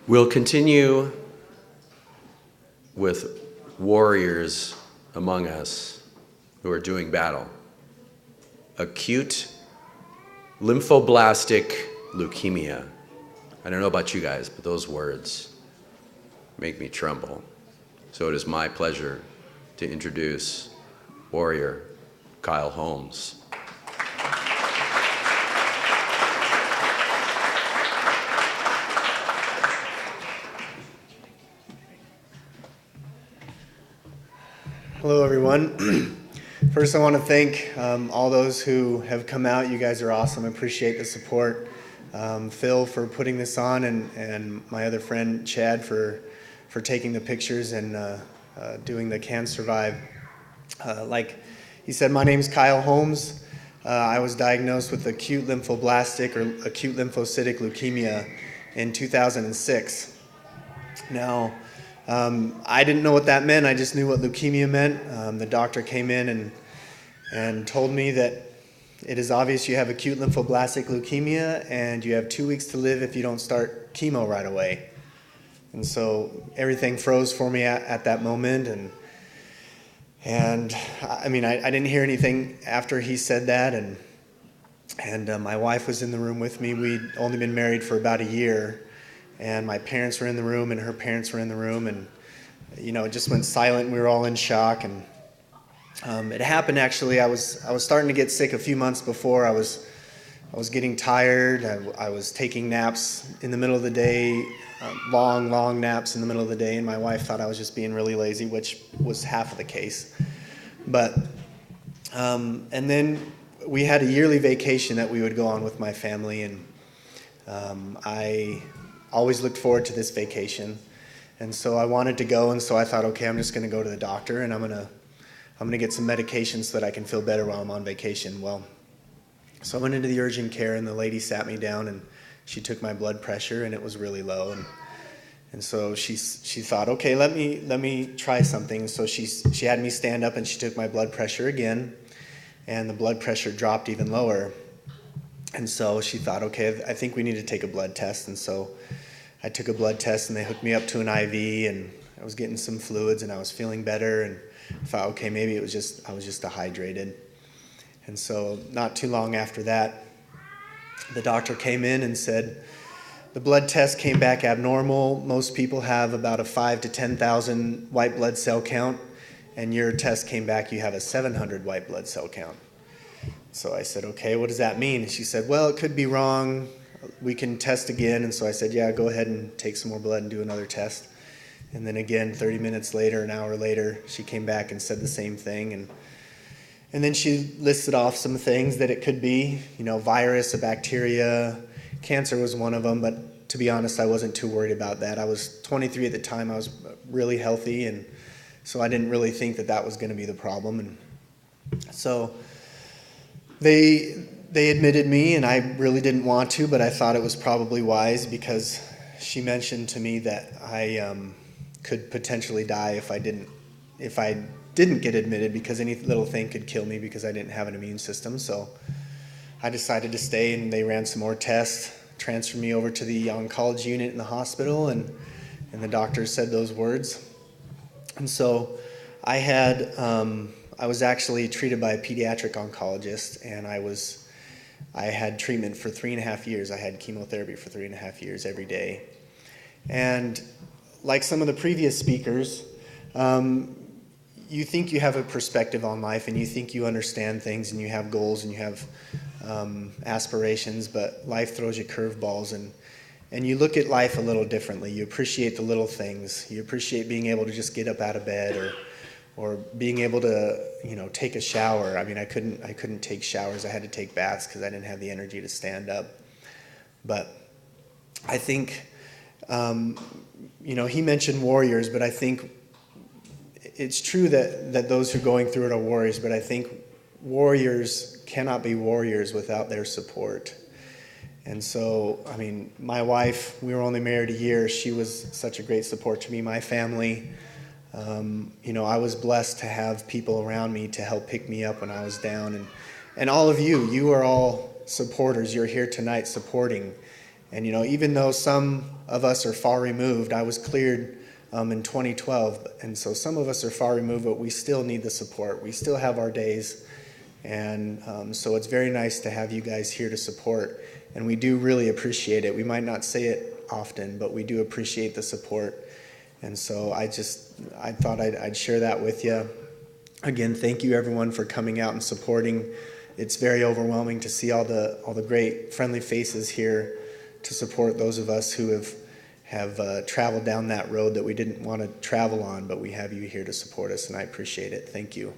We'll continue with warriors among us who are doing battle. Acute lymphoblastic leukemia. I don't know about you guys, but those words make me tremble. So it is my pleasure to introduce warrior Kyle Holmes. Hello, everyone. First, I want to thank all those who have come out. You guys are awesome. I appreciate the support. Phil for putting this on, and my other friend Chad for taking the pictures and doing the canSURVIVE. Like he said, my name's Kyle Holmes. I was diagnosed with acute lymphoblastic or acute lymphocytic leukemia in 2006. Now, I didn't know what that meant. I just knew what leukemia meant. The doctor came in and told me that it is obvious you have acute lymphoblastic leukemia and you have 2 weeks to live if you don't start chemo right away. And so everything froze for me at that moment. And I mean, I didn't hear anything after he said that. And my wife was in the room with me. We'd only been married for about a year. And my parents were in the room, and her parents were in the room, and it just went silent. We were all in shock, and it happened actually. I was starting to get sick a few months before. I was getting tired. I was taking naps in the middle of the day, long naps in the middle of the day, and my wife thought I was just being really lazy, which was half of the case. But and then we had a yearly vacation that we would go on with my family, and I always looked forward to this vacation, and so I wanted to go, and so I thought, okay, I'm just going to go to the doctor, and I'm gonna get some medication so that I can feel better while I'm on vacation. Well, so I went into the urgent care, and the lady sat me down, and she took my blood pressure, and it was really low, and so she thought, okay, let me try something. So she had me stand up, and she took my blood pressure again, and the blood pressure dropped even lower. And so she thought, okay, I think we need to take a blood test. And so I took a blood test, and they hooked me up to an IV, and I was getting some fluids, and I was feeling better, and I thought, okay, maybe I was just dehydrated. And so not too long after that, the doctor came in and said, the blood test came back abnormal. Most people have about a 5,000 to 10,000 white blood cell count, and your test came back, you have a 700 white blood cell count. So I said, okay, what does that mean? And she said, well, it could be wrong. We can test again. And so I said, yeah, go ahead and take some more blood and do another test. And then again, 30 minutes later, an hour later, she came back and said the same thing. And then she listed off some things that it could be, virus, a bacteria. Cancer was one of them, but to be honest, I wasn't too worried about that. I was 23 at the time. I was really healthy, and so I didn't really think that was going to be the problem. And so They admitted me, and I really didn't want to, but I thought it was probably wise because she mentioned to me that I could potentially die if I didn't get admitted, because any little thing could kill me because I didn't have an immune system. So I decided to stay, and they ran some more tests, transferred me over to the oncology unit in the hospital, and the doctor said those words. And so I was actually treated by a pediatric oncologist, and I had treatment for 3.5 years. I had chemotherapy for 3.5 years every day. And like some of the previous speakers, you think you have a perspective on life, and you think you understand things, and you have goals, and you have aspirations, but life throws you curveballs, and you look at life a little differently. You appreciate the little things. You appreciate being able to just get up out of bed, or being able to, take a shower. I mean, I couldn't take showers. I had to take baths because I didn't have the energy to stand up. But I think, he mentioned warriors, but I think it's true that those who are going through it are warriors, but I think warriors cannot be warriors without their support. And so, I mean, my wife, we were only married a year. She was such a great support to me. My family, I was blessed to have people around me to help pick me up when I was down. And all of you are all supporters. You're here tonight supporting. And even though some of us are far removed, I was cleared in 2012, and so some of us are far removed, but we still need the support. We still have our days, and so it's very nice to have you guys here to support, and we do really appreciate it. We might not say it often, but we do appreciate the support. And so I thought I'd share that with you. Again, thank you everyone for coming out and supporting. It's very overwhelming to see all the great friendly faces here to support those of us who have traveled down that road that we didn't want to travel on, but we have you here to support us, and I appreciate it. Thank you.